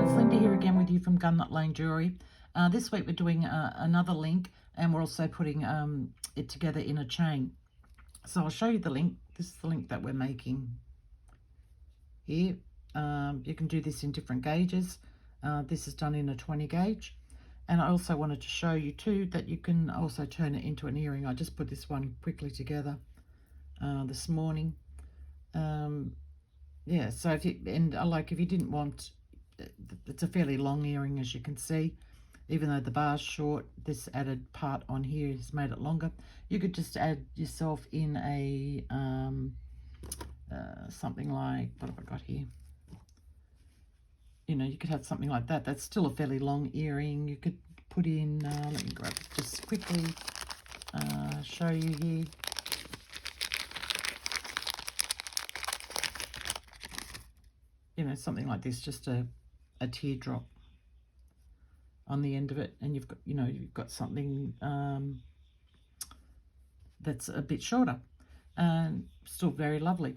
it's Linda here again with you from Gun Nut Lane Jewellery. This week we're doing another link, and we're also putting it together in a chain. So I'll show you the link. This is the link that we're making here. You can do this in different gauges. This is done in a 20 gauge. And I also wanted to show you too that you can also turn it into an earring. I just put this one quickly together this morning. Yeah, so if you, and like if you didn't want, it's a fairly long earring, as you can see, even though the bar's short, this added part on here has made it longer. You could just add yourself in a something like, what have I got here? You know, you could have something like that. That's still a fairly long earring. You could put in, let me grab it just quickly, show you here. You know, something like this, just a teardrop on the end of it, and you've got, you know, you've got something that's a bit shorter and still very lovely.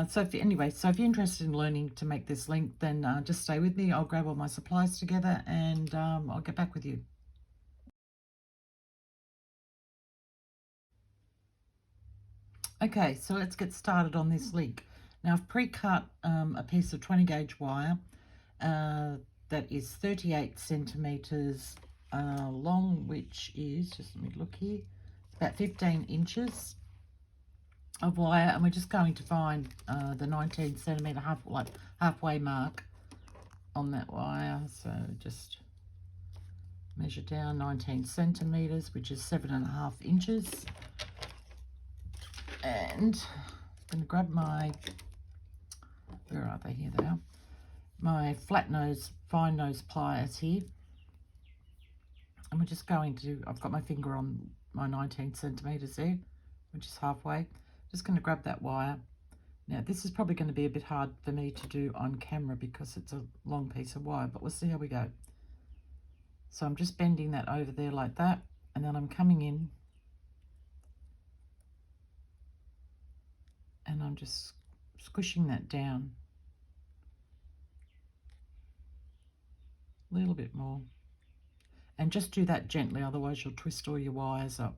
So if you're interested in learning to make this link, then just stay with me. I'll grab all my supplies together and I'll get back with you. Okay, so let's get started on this link. Now I've pre-cut a piece of 20 gauge wire that is 38 centimeters long, which is, just let me look here, about 15 inches of wire, and we're just going to find the 19 centimeter halfway mark on that wire. So just measure down 19 centimeters, which is 7.5 inches. And I'm going to grab my, where are they? Here they are. My flat nose, fine nose pliers here. And we're just going to, I've got my finger on my 19 centimeters there, which is halfway. Just going to grab that wire. Now this is probably going to be a bit hard for me to do on camera because it's a long piece of wire, but we'll see how we go. So I'm just bending that over there like that, and then I'm coming in and I'm just squishing that down a little bit more. And just do that gently, otherwise you'll twist all your wires up.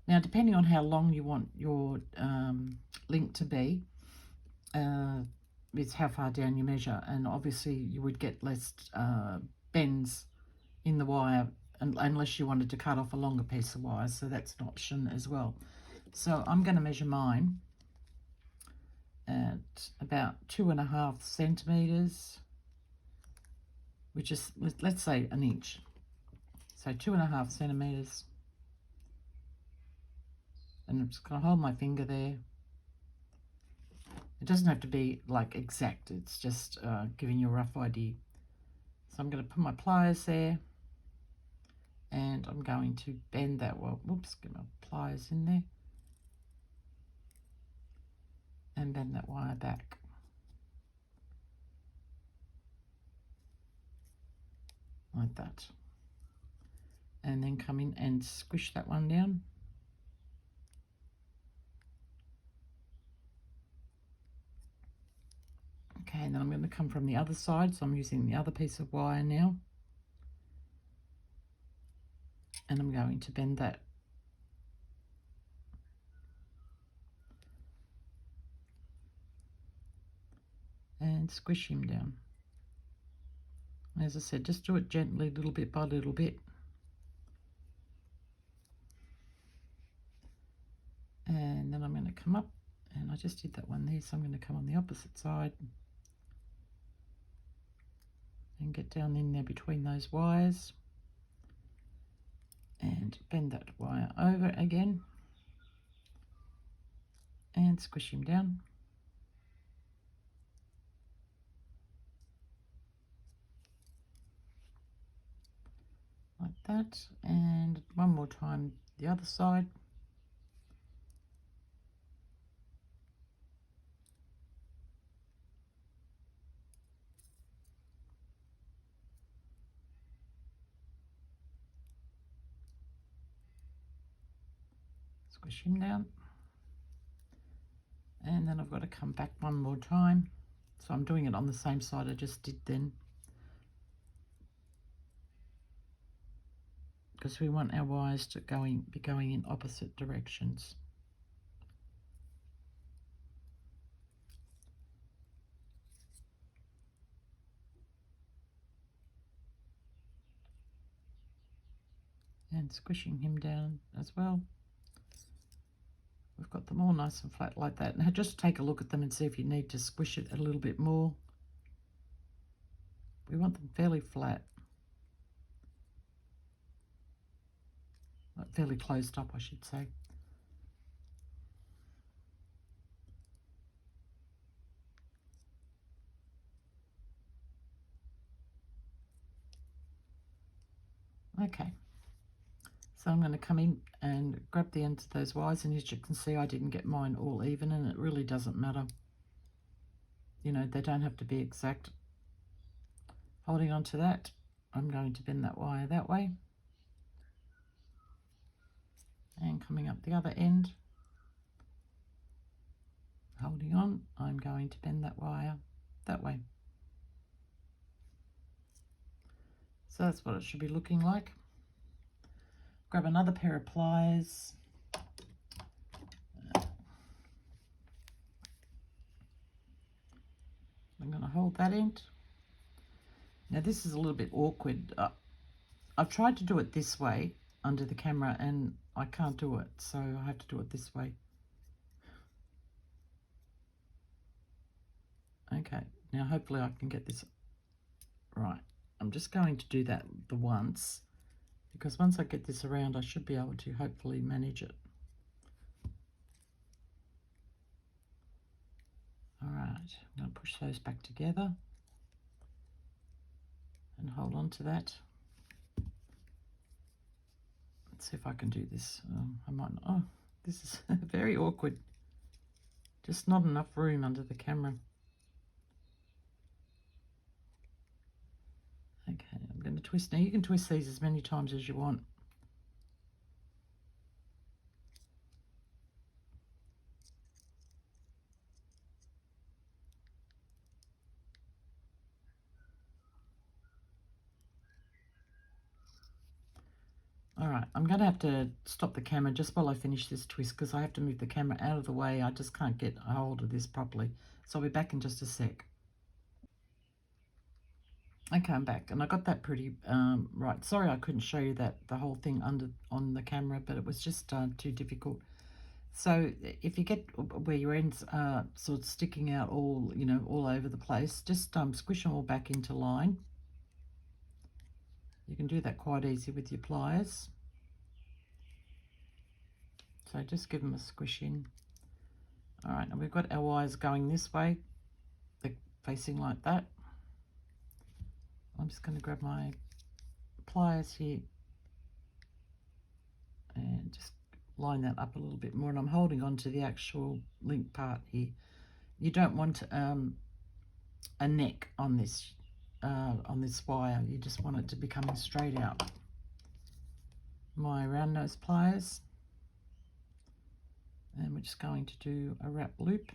Now, depending on how long you want your link to be, it's how far down you measure. And obviously you would get less bends in the wire unless you wanted to cut off a longer piece of wire. So that's an option as well. So I'm going to measure mine at about 2.5 centimeters, which is, let's say, an inch. So 2.5 centimeters. And I'm just going to hold my finger there. It doesn't have to be like exact, it's just giving you a rough idea. So I'm going to put my pliers there, and I'm going to bend that, well, whoops, get my pliers in there, and bend that wire back. Like that. And then come in and squish that one down. Okay, and then I'm going to come from the other side, so I'm using the other piece of wire now. And I'm going to bend that. And squish him down. As I said, just do it gently, little bit by little bit. And then I'm going to come up, and I just did that one there, so I'm going to come on the opposite side and get down in there between those wires and bend that wire over again and squish him down. Like that, and one more time the other side. Squish him down, and then I've got to come back one more time. So I'm doing it on the same side I just did then. because we want our wires to be going in opposite directions. And squishing him down as well. We've got them all nice and flat like that. Now just take a look at them and see if you need to squish it a little bit more. We want them fairly flat. Fairly closed up, I should say. Okay. So I'm going to come in and grab the ends of those wires, and as you can see, I didn't get mine all even, and it really doesn't matter. You know, they don't have to be exact. Holding on to that, I'm going to bend that wire that way. And coming up the other end, holding on, I'm going to bend that wire that way. So that's what it should be looking like. Grab another pair of pliers. I'm going to hold that end. Now this is a little bit awkward. I've tried to do it this way under the camera and I can't do it, so I have to do it this way. Okay, now hopefully I can get this right. I'm just going to do that the once, because once I get this around I should be able to hopefully manage it. Alright, I'm going to push those back together and hold on to that. Let's see if I can do this. I might not. Oh, this is very awkward. Just not enough room under the camera. Okay, I'm going to twist. Now you can twist these as many times as you want. Alright, I'm going to have to stop the camera just while I finish this twist, because I have to move the camera out of the way. I just can't get a hold of this properly. So I'll be back in just a sec. Okay, I'm back, and I got that pretty right. Sorry I couldn't show you that the whole thing on the camera, but it was just too difficult. So if you get where your ends are sort of sticking out all over the place, just squish them all back into line. You can do that quite easy with your pliers. So just give them a squish in. All right, and we've got our wires going this way. They're facing like that. I'm just going to grab my pliers here and just line that up a little bit more, and I'm holding on to the actual link part here. You don't want a neck on this wire. You just want it to be coming straight out. My round nose pliers, and we're just going to do a wrap loop.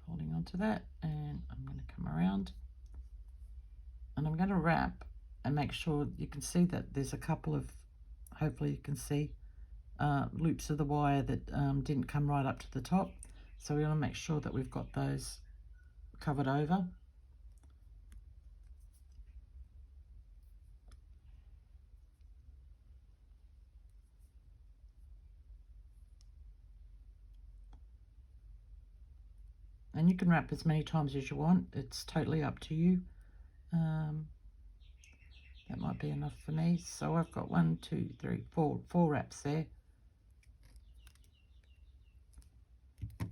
Holding on to that, and I'm going to come around and I'm going to wrap and make sure you can see that there's a couple of, hopefully you can see, loops of the wire that didn't come right up to the top. So we want to make sure that we've got those covered over. And you can wrap as many times as you want. It's totally up to you. That might be enough for me. So I've got 1, 2, 3, 4 wraps there.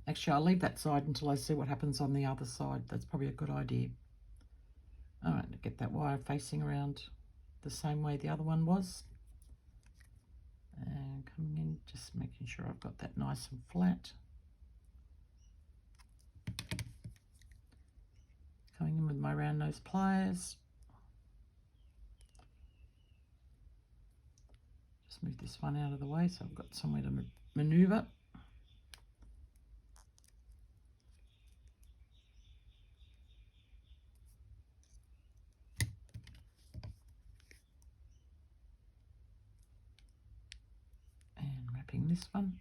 Actually, I'll leave that side until I see what happens on the other side. That's probably a good idea. All right, get that wire facing around the same way the other one was. And coming in, just making sure I've got that nice and flat. Coming in with my round nose pliers. Let's move this one out of the way so I've got somewhere to manoeuvre. And wrapping this one.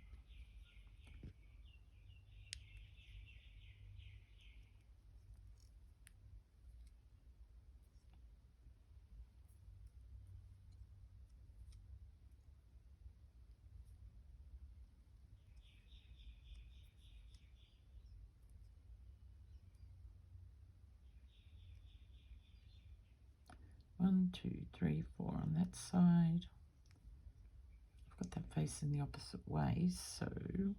One, two, three, four on that side. I've got that facing the opposite way, so it's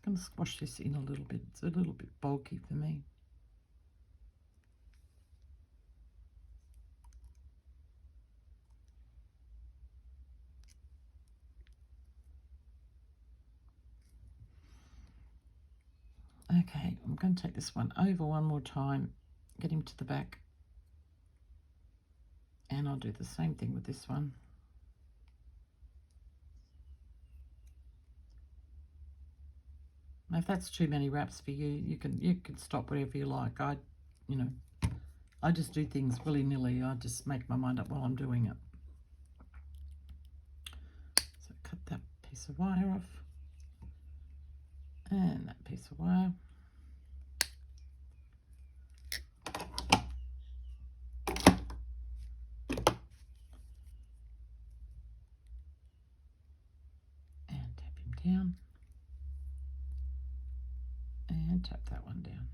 going to squash this in a little bit. It's a little bit bulky for me. Okay, I'm going to take this one over one more time, get him to the back, and I'll do the same thing with this one. Now, if that's too many wraps for you, you can stop whatever you like. I just do things willy-nilly. I just make my mind up while I'm doing it. So cut that piece of wire off, and that piece of wire. And tap him down. And tap that one down.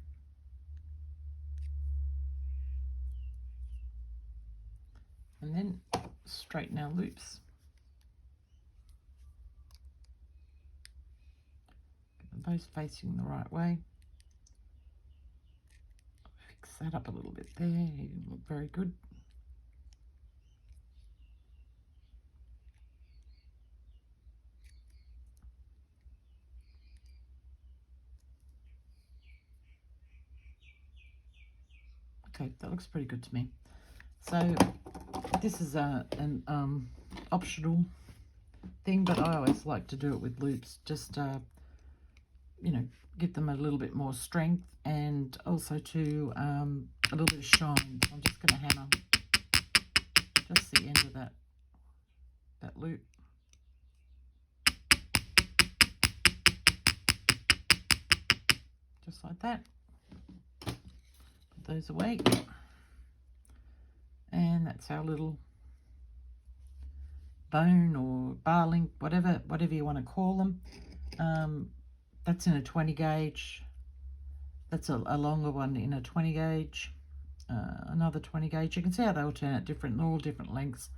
And then straighten our loops. Get them both facing the right way. Fix that up a little bit there. You look very good. Okay, that looks pretty good to me. So this is an optional thing, but I always like to do it with loops, just give them a little bit more strength and also to a little bit of shine. I'm just going to hammer just the end of that loop. Just like that. Put those away. And that's our little bone or bar link, whatever you want to call them. That's in a 20 gauge. That's a longer one in a 20 gauge. Another 20 gauge. You can see how they all turn out different. They're all different lengths.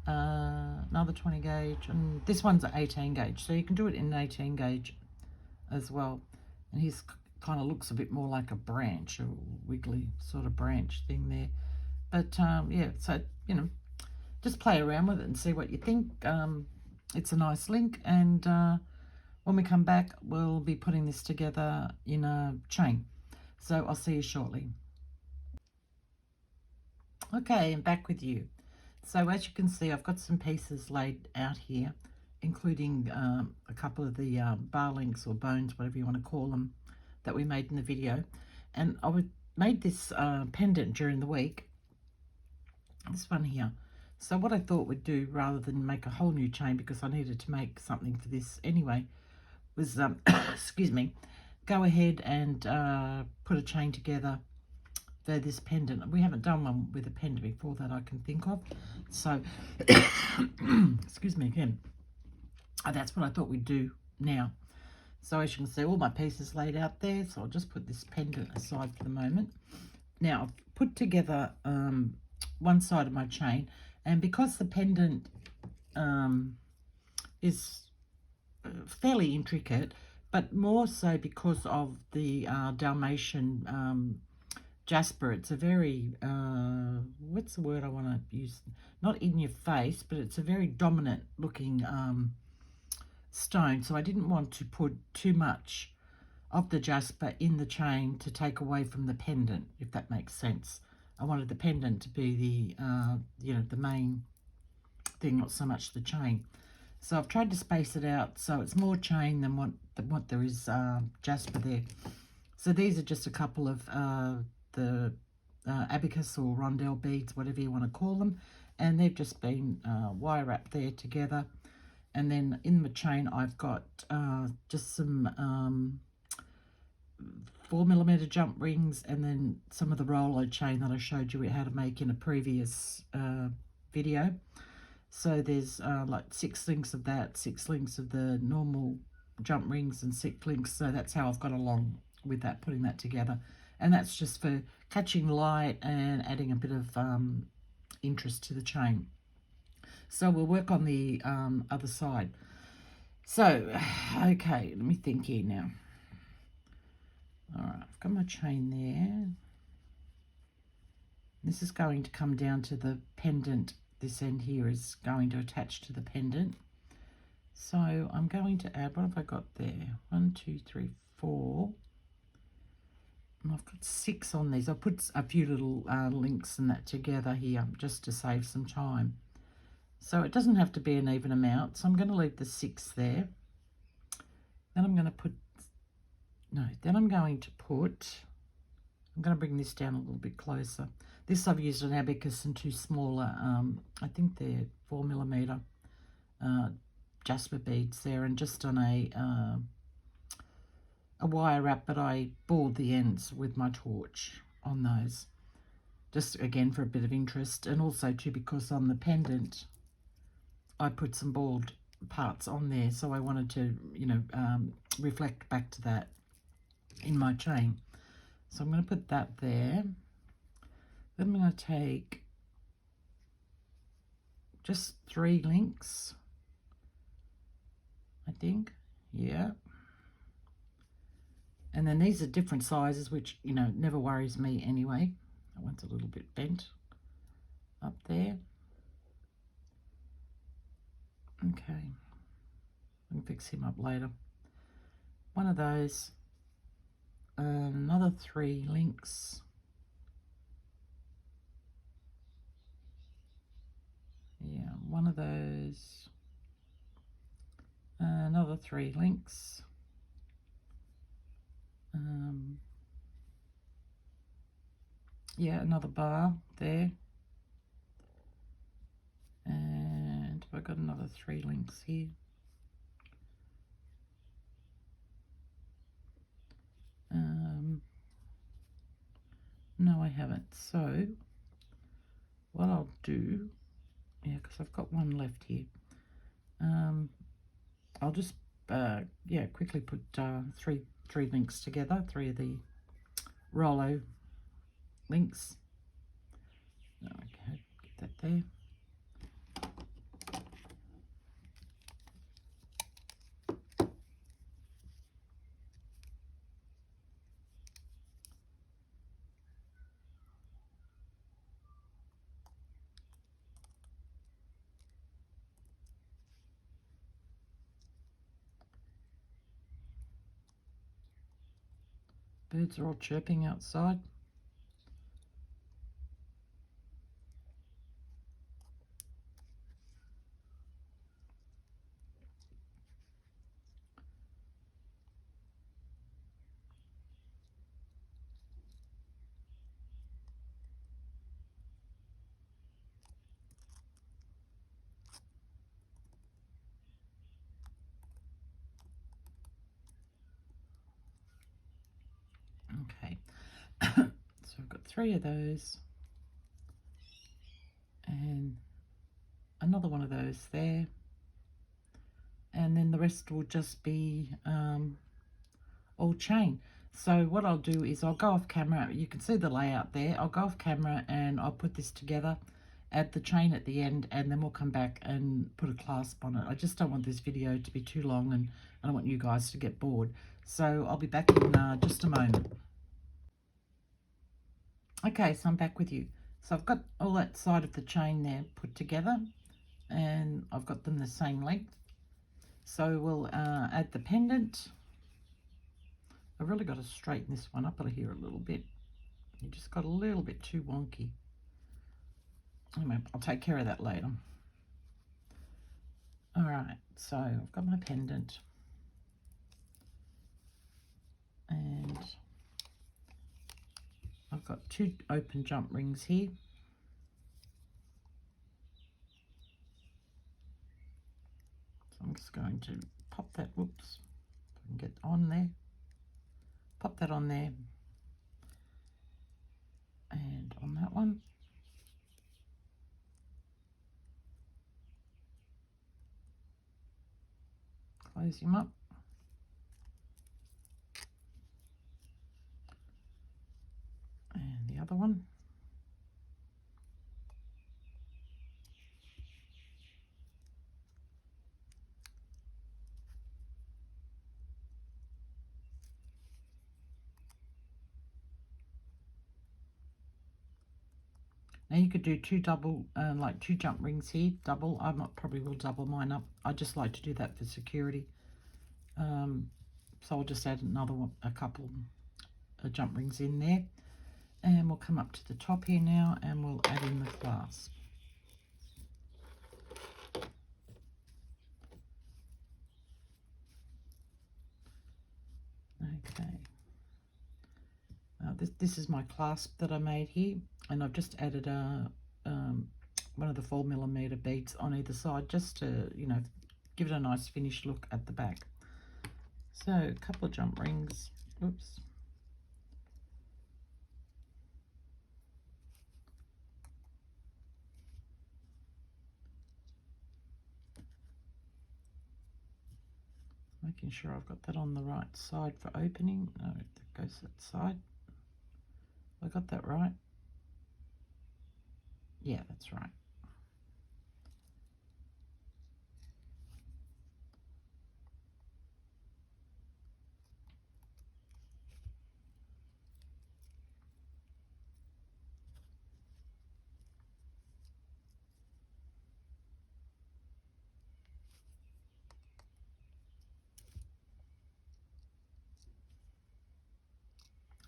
Another 20 gauge. And this one's an 18 gauge. So you can do it in an 18 gauge as well. And his kind of looks a bit more like a branch, a wiggly sort of branch thing there. But yeah, so, just play around with it and see what you think. It's a nice link, and when we come back, we'll be putting this together in a chain. So I'll see you shortly. Okay, I'm back with you. So as you can see, I've got some pieces laid out here, including a couple of the bar links or bones, whatever you want to call them, that we made in the video. And I made this pendant during the week. This one here. So what I thought we'd do, rather than make a whole new chain, because I needed to make something for this anyway, was excuse me, go ahead and put a chain together for this pendant. We haven't done one with a pendant before that I can think of, so excuse me again. That's what I thought we'd do now. So as you can see, all my pieces laid out there, so I'll just put this pendant aside for the moment. Now I've put together one side of my chain, and because the pendant is fairly intricate, but more so because of the Dalmatian jasper, it's a very what's the word I want to use, not in your face, but it's a very dominant looking stone, so I didn't want to put too much of the jasper in the chain to take away from the pendant, if that makes sense. I wanted the pendant to be the main thing, not so much the chain. So I've tried to space it out so it's more chain than what there is jasper there. So these are just a couple of the abacus or rondelle beads, whatever you want to call them, and they've just been wire wrapped there together. And then in the chain I've got just some 4mm jump rings, and then some of the Rollo chain that I showed you how to make in a previous video. So there's like 6 links of that, 6 links of the normal jump rings, and 6 links. So that's how I've got along with that, putting that together. And that's just for catching light and adding a bit of interest to the chain. So we'll work on the other side. So, okay, let me think here now. All right, I've got my chain there. This is going to come down to the pendant. This end here is going to attach to the pendant. So I'm going to add, what have I got there? 1, 2, 3, 4. And I've got 6 on these. I'll put a few little links and that together here just to save some time. So it doesn't have to be an even amount. So I'm going to leave the 6 there. Then I'm going to put, I'm going to bring this down a little bit closer. This I've used an abacus and 2 smaller, I think they're 4mm jasper beads there, and just on a wire wrap, but I bored the ends with my torch on those. Just again for a bit of interest, and also too because on the pendant I put some balled parts on there, so I wanted to, reflect back to that in my chain. So I'm going to put that there. Then I'm going to take just 3 links, I think. Yeah. And then these are different sizes, which, never worries me anyway. That one's a little bit bent up there. Okay. I can fix him up later. One of those. Another 3 links. Yeah, one of those. Another 3 links. Yeah, another bar there. And I've got another 3 links here. No, I haven't. So what I'll do, because I've got one left here. I'll just quickly put 3 links together, 3 of the Rollo links. Okay, get that there. Birds are all chirping outside. Okay, so I've got 3 of those, and another one of those there, and then the rest will just be all chain. So what I'll do is I'll go off camera. You can see the layout there. I'll go off camera and I'll put this together, add the chain at the end, and then we'll come back and put a clasp on it. I just don't want this video to be too long, and I don't want you guys to get bored. So I'll be back in just a moment. Okay, so I'm back with you. So I've got all that side of the chain there put together, and I've got them the same length. So we'll add the pendant. I've really got to straighten this one up here a little bit. You just got a little bit too wonky. Anyway, I'll take care of that later. All right, so I've got my pendant. And I've got 2 open jump rings here. So I'm just going to pop that, whoops, if I can get on there. Pop that on there. And on that one. Close him up. And the other one. Now you could do 2 double, like 2 jump rings here, double. I probably will double mine up. I just like to do that for security. So I'll just add another one, a couple of jump rings in there. And we'll come up to the top here now and we'll add in the clasp. Okay. This is my clasp that I made here, and I've just added one of the 4mm beads on either side just to, you know, give it a nice finished look at the back. So a couple of jump rings. Oops. Making sure I've got that on the right side for opening. No, that goes that side. I got that right? Yeah, that's right.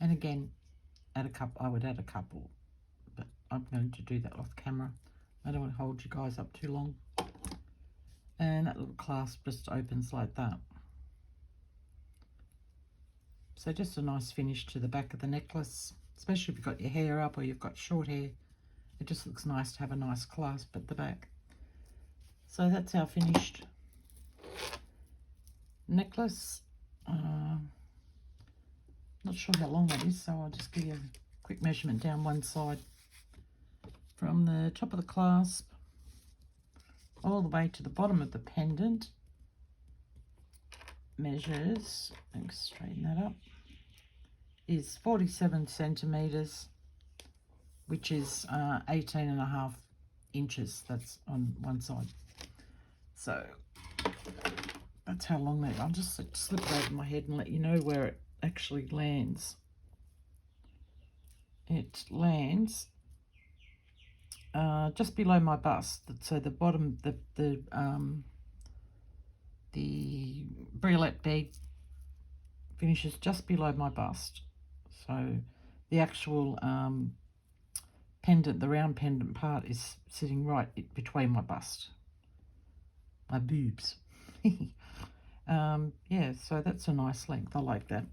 And again, add a couple. I would add a couple, but I'm going to do that off camera. I don't want to hold you guys up too long. And that little clasp just opens like that. So just a nice finish to the back of the necklace, especially if you've got your hair up or you've got short hair. It just looks nice to have a nice clasp at the back. So that's our finished necklace. Not sure how long that is, so I'll just give you a quick measurement down one side. From the top of the clasp all the way to the bottom of the pendant measures, let's straighten that up, is 47 centimeters, which is 18.5 inches. That's on one side. So that's how long that. I'll just slip it over my head and let you know where it actually lands. It lands just below my bust. So the bottom, the briolet bead finishes just below my bust. So the actual pendant, the round pendant part, is sitting right between my bust, my boobs. Yeah, so that's a nice length. I like that.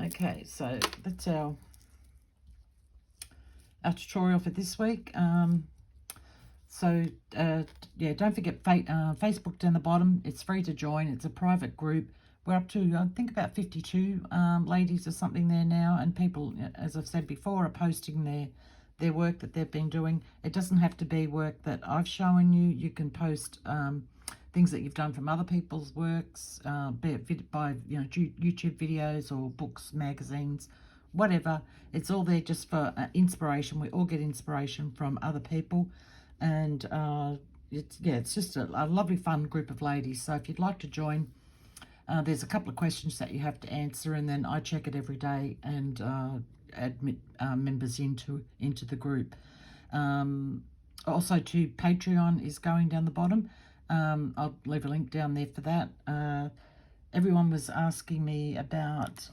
Okay, so that's our tutorial for this week. Yeah, don't forget Facebook down the bottom. It's free to join. It's a private group. We're up to, I think, about 52 ladies or something there now, and people, as I've said before, are posting their work that they've been doing. It doesn't have to be work that I've shown you. You can post things that you've done from other people's works, be it by YouTube videos or books, magazines, whatever. It's all there just for inspiration. We all get inspiration from other people, and it's just a lovely, fun group of ladies. So if you'd like to join, there's a couple of questions that you have to answer, and then I check it every day and admit members into the group. Also, Patreon is going down the bottom. I'll leave a link down there for that. Everyone was asking me about,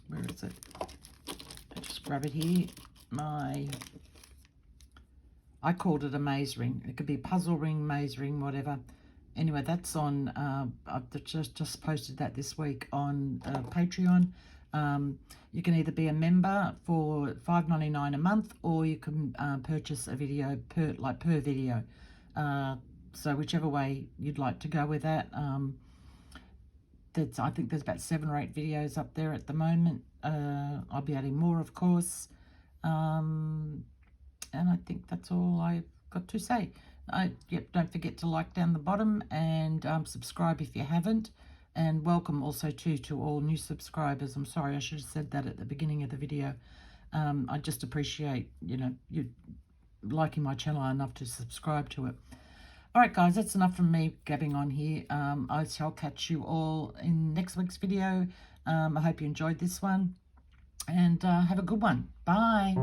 where is it? I'll just grab it here. I called it a maze ring. It could be a puzzle ring, maze ring, whatever. Anyway, that's on, I've just posted that this week on Patreon. You can either be a member for $5.99 a month, or you can purchase a video per video. So whichever way you'd like to go with that. I think there's about 7 or 8 videos up there at the moment. I'll be adding more, of course. And I think that's all I've got to say. Yep, don't forget to like down the bottom and subscribe if you haven't. And welcome also to all new subscribers. I'm sorry, I should have said that at the beginning of the video. I just appreciate, you liking my channel enough to subscribe to it. All right, guys, that's enough from me gabbing on here. I shall catch you all in next week's video. I hope you enjoyed this one, and have a good one. Bye.